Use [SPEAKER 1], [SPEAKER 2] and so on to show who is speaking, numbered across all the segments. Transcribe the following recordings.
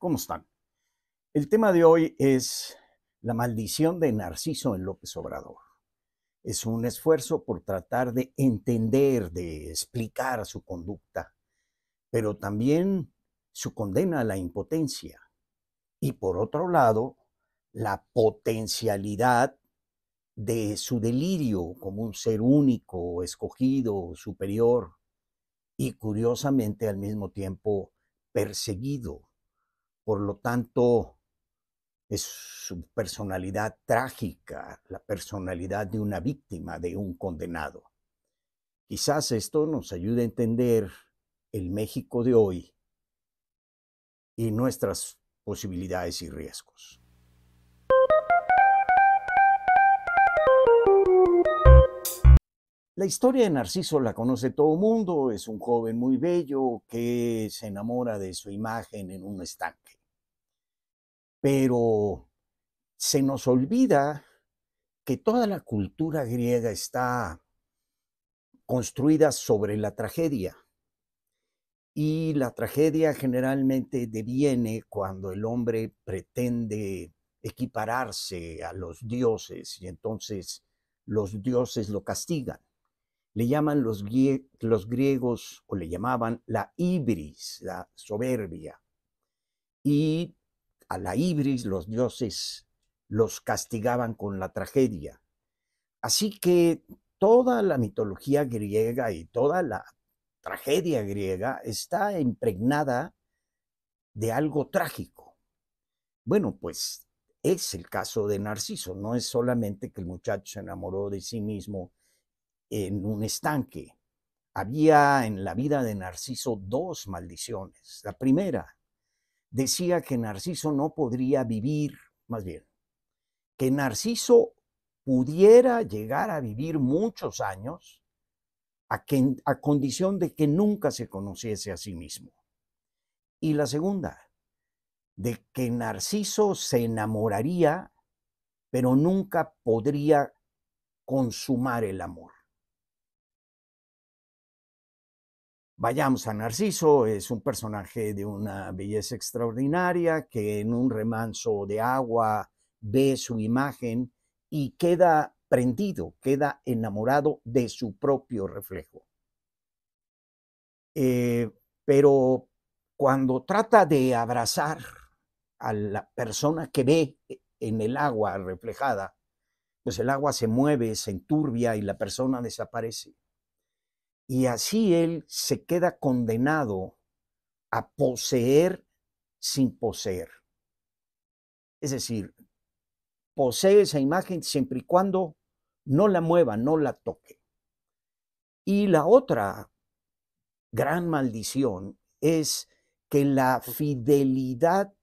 [SPEAKER 1] ¿Cómo están? El tema de hoy es la maldición de Narciso en López Obrador. Es un esfuerzo por tratar de entender, de explicar su conducta, pero también su condena a la impotencia. Y por otro lado, la potencialidad de su delirio como un ser único, escogido, superior y curiosamente al mismo tiempo perseguido. Por lo tanto, es su personalidad trágica, la personalidad de una víctima, de un condenado. Quizás esto nos ayude a entender el México de hoy y nuestras posibilidades y riesgos. La historia de Narciso la conoce todo el mundo, es un joven muy bello que se enamora de su imagen en un estanque. Pero se nos olvida que toda la cultura griega está construida sobre la tragedia. Y la tragedia generalmente deviene cuando el hombre pretende equipararse a los dioses y entonces los dioses lo castigan. Le llaman los griegos, o le llamaban la ibris, la soberbia. Y a la ibris los dioses los castigaban con la tragedia. Así que toda la mitología griega y toda la tragedia griega está impregnada de algo trágico. Bueno, pues es el caso de Narciso, no es solamente que el muchacho se enamoró de sí mismo en un estanque. Había en la vida de Narciso dos maldiciones. La primera decía que Narciso no podría vivir, más bien, que Narciso pudiera llegar a vivir muchos años a condición de que nunca se conociese a sí mismo. Y la segunda, de que Narciso se enamoraría, pero nunca podría consumar el amor. Vayamos a Narciso, es un personaje de una belleza extraordinaria que en un remanso de agua ve su imagen y queda prendido, queda enamorado de su propio reflejo. Pero cuando trata de abrazar a la persona que ve en el agua reflejada, pues el agua se mueve, se enturbia y la persona desaparece. Y así él se queda condenado a poseer sin poseer. Es decir, posee esa imagen siempre y cuando no la mueva, no la toque. Y la otra gran maldición es que la fidelidad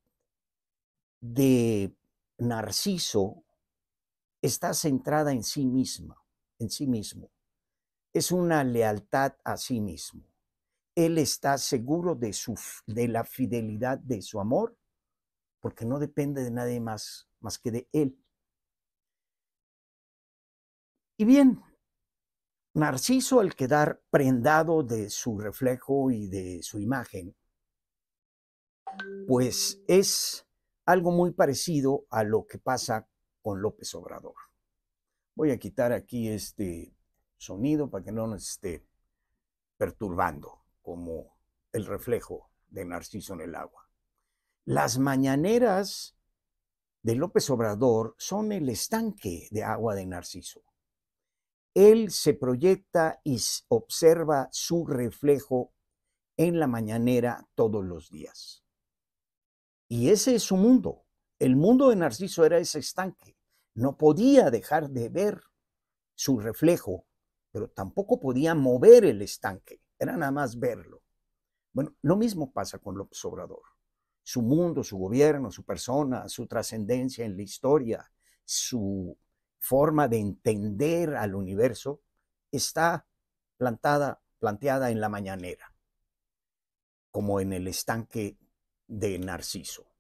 [SPEAKER 1] de Narciso está centrada en sí misma, en sí mismo. Es una lealtad a sí mismo. Él está seguro de la fidelidad de su amor porque no depende de nadie más que de él. Y bien, Narciso, al quedar prendado de su reflejo y de su imagen, pues es algo muy parecido a lo que pasa con López Obrador. Voy a quitar aquí este sonido para que no nos esté perturbando como el reflejo de Narciso en el agua. Las mañaneras de López Obrador son el estanque de agua de Narciso. Él se proyecta y observa su reflejo en la mañanera todos los días. Y ese es su mundo. El mundo de Narciso era ese estanque. No podía dejar de ver su reflejo, pero tampoco podía mover el estanque. Era nada más verlo. Bueno, lo mismo pasa con López Obrador. Su mundo, su gobierno, su persona, su trascendencia en la historia, su forma de entender al universo está planteada en la mañanera, como en el estanque de Narciso.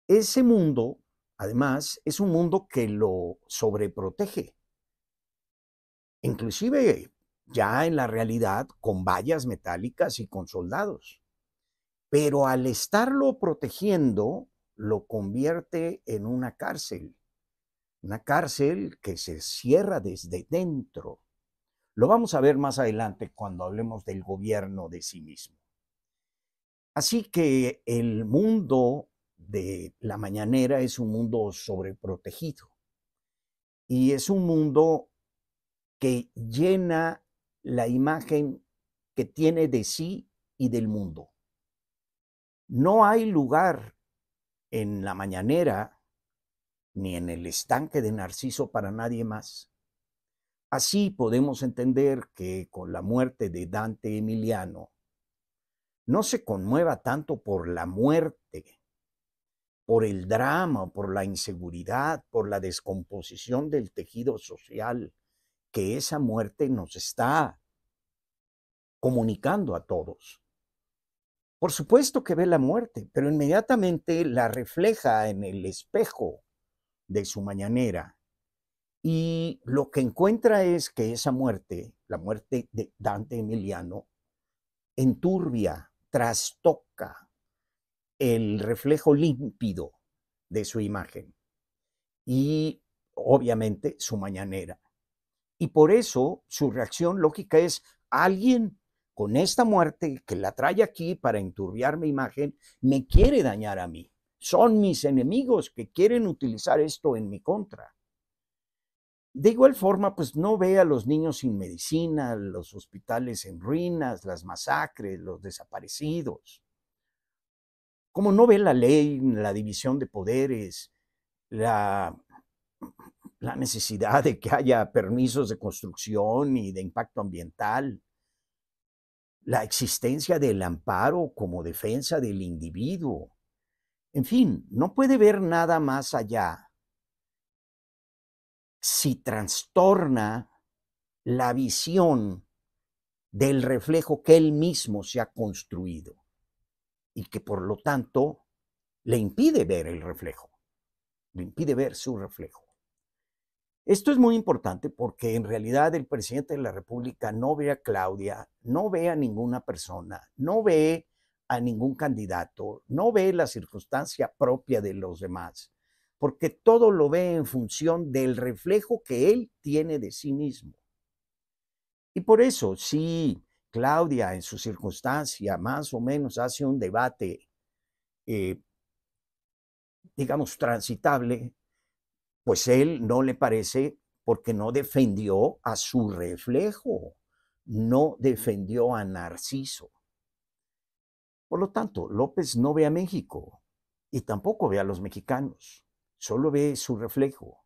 [SPEAKER 1] Ese mundo, además, es un mundo que lo sobreprotege, inclusive ya en la realidad con vallas metálicas y con soldados. pero al estarlo protegiendo, lo convierte en una cárcel que se cierra desde dentro. Lo vamos a ver más adelante cuando hablemos del gobierno de sí mismo. Así que el mundo de la mañanera es un mundo sobreprotegido y es un mundo que llena la imagen que tiene de sí y del mundo. No hay lugar en la mañanera ni en el estanque de Narciso para nadie más. Así podemos entender que con la muerte de Dante Emiliano no se conmueva tanto por la muerte, por el drama, por la inseguridad, por la descomposición del tejido social que esa muerte nos está comunicando a todos. Por supuesto que ve la muerte, pero inmediatamente la refleja en el espejo de su mañanera. Y lo que encuentra es que esa muerte, la muerte de Dante Emiliano, enturbia, trastoca el reflejo límpido de su imagen y obviamente su mañanera. Y por eso su reacción lógica es: alguien con esta muerte que la trae aquí para enturbiar mi imagen me quiere dañar a mí. Son mis enemigos que quieren utilizar esto en mi contra. De igual forma, pues no ve a los niños sin medicina, los hospitales en ruinas, las masacres, los desaparecidos. Como no ve la ley, la división de poderes, la, la necesidad de que haya permisos de construcción y de impacto ambiental, la existencia del amparo como defensa del individuo. En fin, no puede ver nada más allá si trastorna la visión del reflejo que él mismo se ha construido y que por lo tanto le impide ver el reflejo, le impide ver su reflejo. Esto es muy importante porque en realidad el presidente de la República no ve a Claudia, no ve a ninguna persona, no ve a ningún candidato, no ve la circunstancia propia de los demás, porque todo lo ve en función del reflejo que él tiene de sí mismo. Y por eso, si Claudia en su circunstancia más o menos hace un debate, eh, digamos, transitable, pues él no le parece porque no defendió a su reflejo, no defendió a Narciso. Por lo tanto, López no ve a México y tampoco ve a los mexicanos, solo ve su reflejo.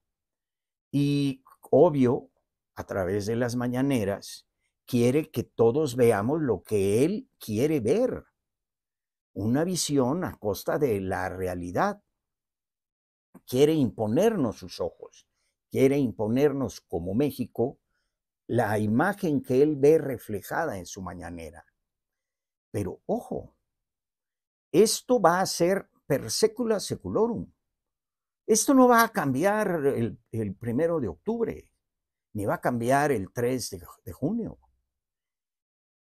[SPEAKER 1] Y obvio, a través de las mañaneras, quiere que todos veamos lo que él quiere ver, una visión a costa de la realidad. Quiere imponernos sus ojos, quiere imponernos como México la imagen que él ve reflejada en su mañanera. Pero ojo, esto va a ser per secula seculorum. Esto no va a cambiar el 1 de octubre, ni va a cambiar el 3 de junio.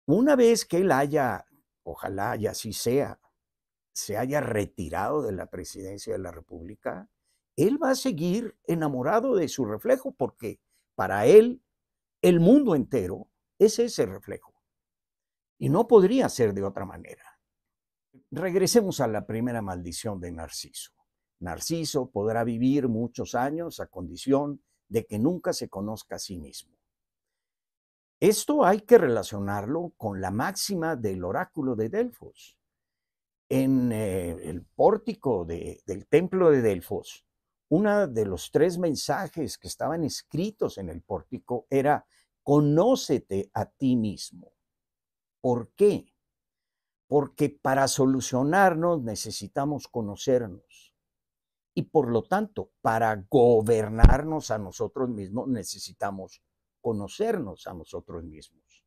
[SPEAKER 1] Una vez que él haya, ojalá y así sea, se haya retirado de la presidencia de la República, él va a seguir enamorado de su reflejo porque para él el mundo entero es ese reflejo y no podría ser de otra manera. Regresemos a la primera maldición de Narciso. Narciso podrá vivir muchos años a condición de que nunca se conozca a sí mismo. Esto hay que relacionarlo con la máxima del oráculo de Delfos. En el pórtico del templo de Delfos, uno de los 3 mensajes que estaban escritos en el pórtico era: conócete a ti mismo. ¿Por qué? Porque para solucionarnos necesitamos conocernos. Y por lo tanto, para gobernarnos a nosotros mismos necesitamos conocernos a nosotros mismos.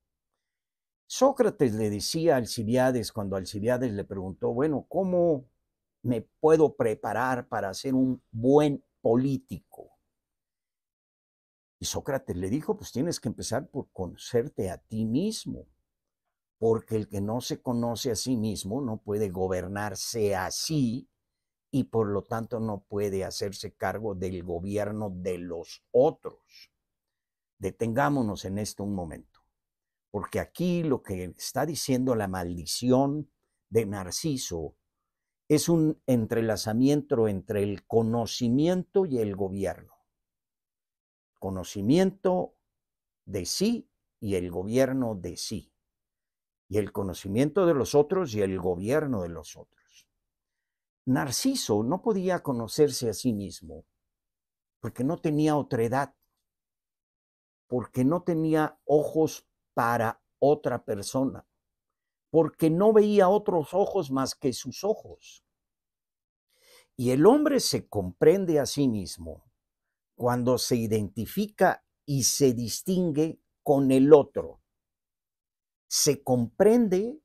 [SPEAKER 1] Sócrates le decía a Alcibiades, cuando Alcibiades le preguntó: bueno, ¿cómo me puedo preparar para ser un buen político? Y Sócrates le dijo: pues tienes que empezar por conocerte a ti mismo, porque el que no se conoce a sí mismo no puede gobernarse a sí y por lo tanto no puede hacerse cargo del gobierno de los otros. Detengámonos en esto un momento, porque aquí lo que está diciendo la maldición de Narciso es un entrelazamiento entre el conocimiento y el gobierno. Conocimiento de sí y el gobierno de sí. Y el conocimiento de los otros y el gobierno de los otros. Narciso no podía conocerse a sí mismo porque no tenía otredad, porque no tenía ojos para otra persona, porque no veía otros ojos más que sus ojos. Y el hombre se comprende a sí mismo cuando se identifica y se distingue con el otro. Se comprende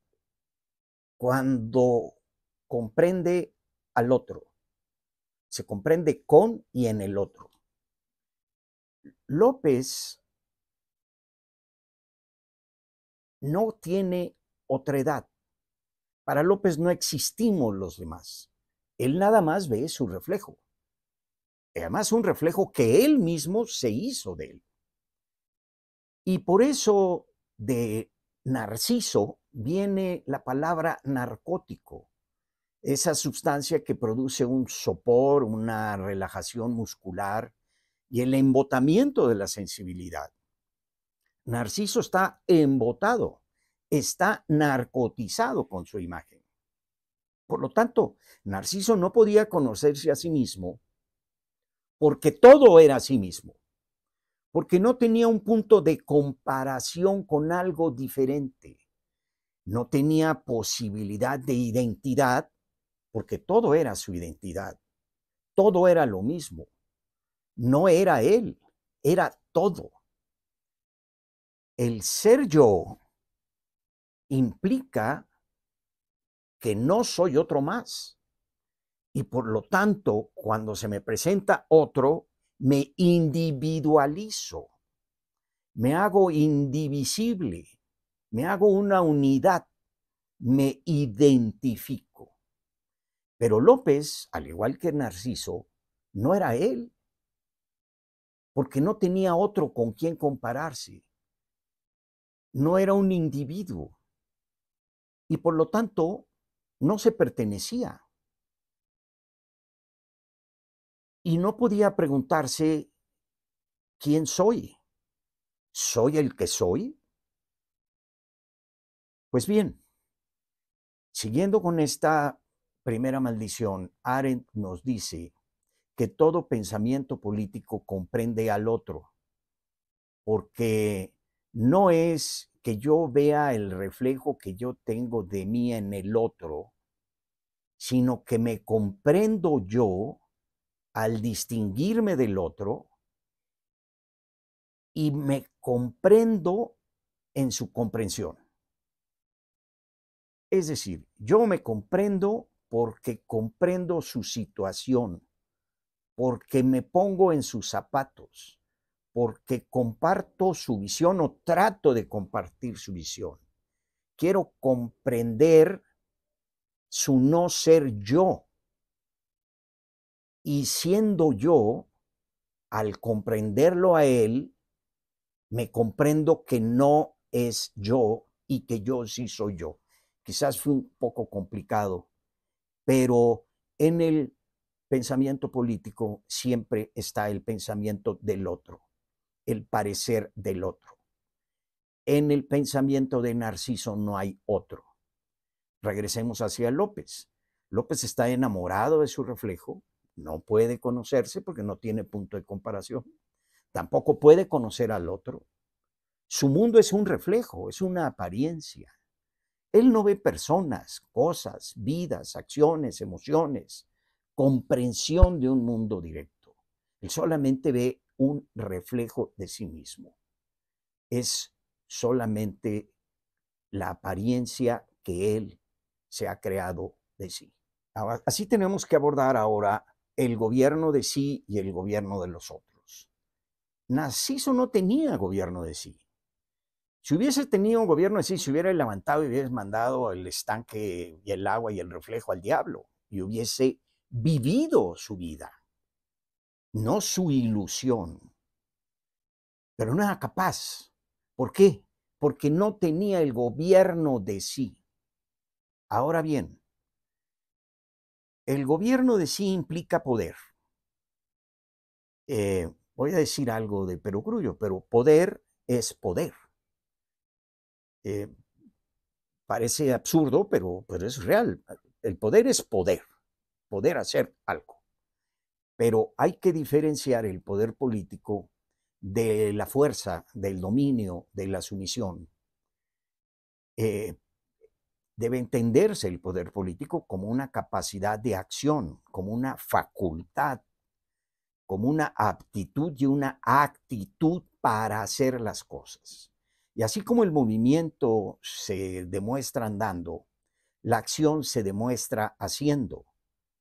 [SPEAKER 1] cuando comprende al otro. Se comprende con y en el otro. López no tiene otredad. Para López no existimos los demás. Él nada más ve su reflejo. Además, un reflejo que él mismo se hizo de él. Y por eso de Narciso viene la palabra narcótico, esa sustancia que produce un sopor, una relajación muscular y el embotamiento de la sensibilidad. Narciso está embotado, está narcotizado con su imagen. Por lo tanto, Narciso no podía conocerse a sí mismo porque todo era a sí mismo, porque no tenía un punto de comparación con algo diferente, no tenía posibilidad de identidad porque todo era su identidad, todo era lo mismo, no era él, era todo. El ser yo implica que no soy otro más. Y por lo tanto, cuando se me presenta otro, me individualizo, me hago indivisible, me hago una unidad, me identifico. Pero López, al igual que Narciso, no era él, porque no tenía otro con quien compararse. No era un individuo y por lo tanto no se pertenecía. Y no podía preguntarse, ¿quién soy? ¿Soy el que soy? Pues bien, siguiendo con esta primera maldición, Arendt nos dice que todo pensamiento político comprende al otro, porque no es que yo vea el reflejo que yo tengo de mí en el otro, sino que me comprendo yo al distinguirme del otro y me comprendo en su comprensión. Es decir, yo me comprendo porque comprendo su situación, porque me pongo en sus zapatos, porque comparto su visión o trato de compartir su visión. Quiero comprender su no ser yo. Y siendo yo, al comprenderlo a él, me comprendo que no es yo y que yo sí soy yo. Quizás fue un poco complicado, pero en el pensamiento político siempre está el pensamiento del otro, el parecer del otro. En el pensamiento de Narciso no hay otro. Regresemos hacia López. López está enamorado de su reflejo, no puede conocerse porque no tiene punto de comparación, tampoco puede conocer al otro. Su mundo es un reflejo, es una apariencia. Él no ve personas, cosas, vidas, acciones, emociones, comprensión de un mundo directo. Él solamente ve un reflejo de sí mismo. Es solamente la apariencia que él se ha creado de sí. Así tenemos que abordar ahora el gobierno de sí y el gobierno de los otros. Narciso no tenía gobierno de sí. Si hubiese tenido un gobierno así, se hubiera levantado y hubiese mandado el estanque y el agua y el reflejo al diablo y hubiese vivido su vida, no su ilusión, pero no era capaz. ¿Por qué? Porque no tenía el gobierno de sí. Ahora bien, el gobierno de sí implica poder. Voy a decir algo de perogrullo, pero poder es poder. Eh, Parece absurdo, pero es real. El poder es poder hacer algo. Pero hay que diferenciar el poder político de la fuerza, del dominio, de la sumisión. Eh, Debe entenderse el poder político como una capacidad de acción, como una facultad, como una aptitud y una actitud para hacer las cosas. Y así como el movimiento se demuestra andando, la acción se demuestra haciendo,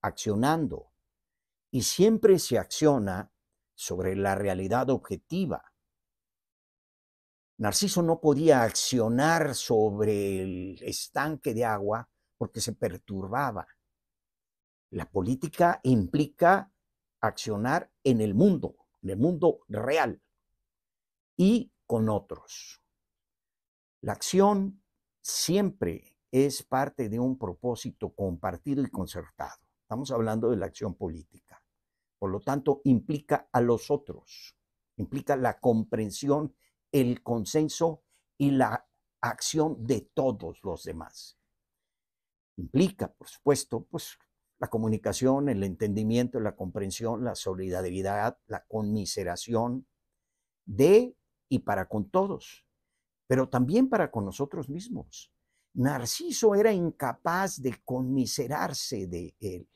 [SPEAKER 1] accionando, y siempre se acciona sobre la realidad objetiva. Narciso no podía accionar sobre el estanque de agua porque se perturbaba. La política implica accionar en el mundo real y con otros. La acción siempre es parte de un propósito compartido y concertado. Estamos hablando de la acción política. Por lo tanto, implica a los otros, implica la comprensión, el consenso y la acción de todos los demás. Implica, por supuesto, pues la comunicación, el entendimiento, la comprensión, la solidaridad, la conmiseración de y para con todos, pero también para con nosotros mismos. Narciso era incapaz de conmiserarse de él.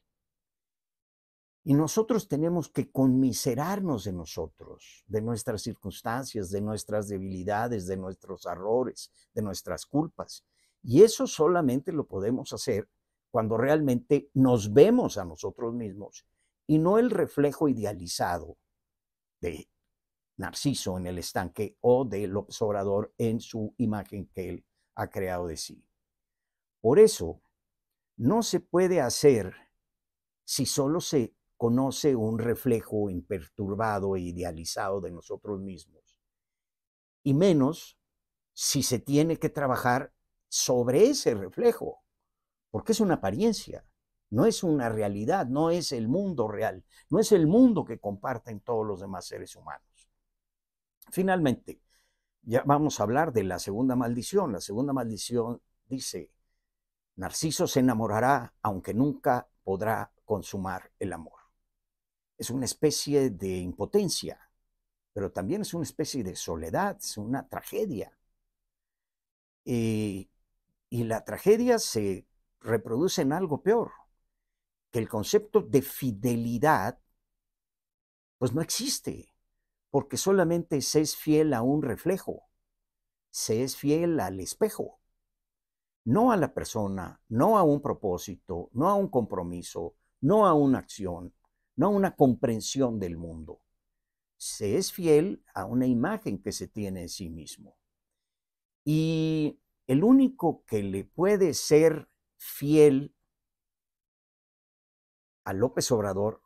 [SPEAKER 1] Y nosotros tenemos que conmiserarnos de nosotros, de nuestras circunstancias, de nuestras debilidades, de nuestros errores, de nuestras culpas. Y eso solamente lo podemos hacer cuando realmente nos vemos a nosotros mismos y no el reflejo idealizado de Narciso en el estanque o de López Obrador en su imagen que él ha creado de sí. Por eso, no se puede hacer si solo se conoce un reflejo imperturbado e idealizado de nosotros mismos, y menos si se tiene que trabajar sobre ese reflejo, porque es una apariencia, no es una realidad, no es el mundo real, no es el mundo que comparten todos los demás seres humanos. Finalmente, ya vamos a hablar de la segunda maldición. La segunda maldición dice: Narciso se enamorará aunque nunca podrá consumar el amor. Es una especie de impotencia, pero también es una especie de soledad, es una tragedia. Y la tragedia se reproduce en algo peor, que el concepto de fidelidad pues no existe, porque solamente se es fiel a un reflejo, se es fiel al espejo, no a la persona, no a un propósito, no a un compromiso, no a una acción, no a una comprensión del mundo. Se es fiel a una imagen que se tiene de sí mismo. Y el único que le puede ser fiel a López Obrador,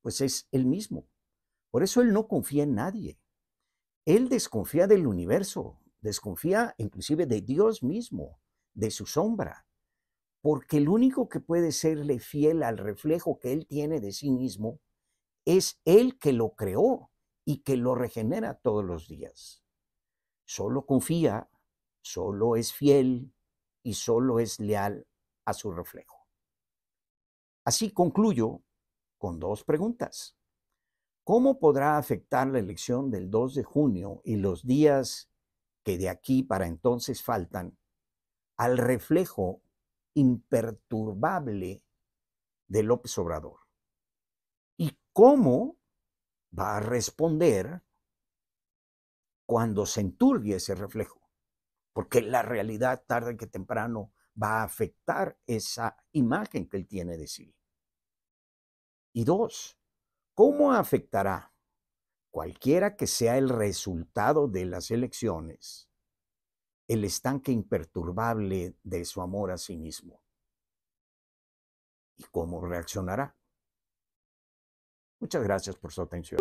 [SPEAKER 1] pues es él mismo. Por eso él no confía en nadie. Él desconfía del universo, desconfía inclusive de Dios mismo, de su sombra, porque el único que puede serle fiel al reflejo que él tiene de sí mismo es él que lo creó y que lo regenera todos los días. Solo confía, solo es fiel y solo es leal a su reflejo. Así concluyo con dos preguntas. ¿Cómo podrá afectar la elección del 2 de junio y los días que de aquí para entonces faltan al reflejo imperturbable de López Obrador? ¿Y cómo va a responder cuando se enturbie ese reflejo? Porque la realidad tarde que temprano va a afectar esa imagen que él tiene de sí. Y dos, ¿cómo afectará cualquiera que sea el resultado de las elecciones el estanque imperturbable de su amor a sí mismo. ¿Y cómo reaccionará? Muchas gracias por su atención.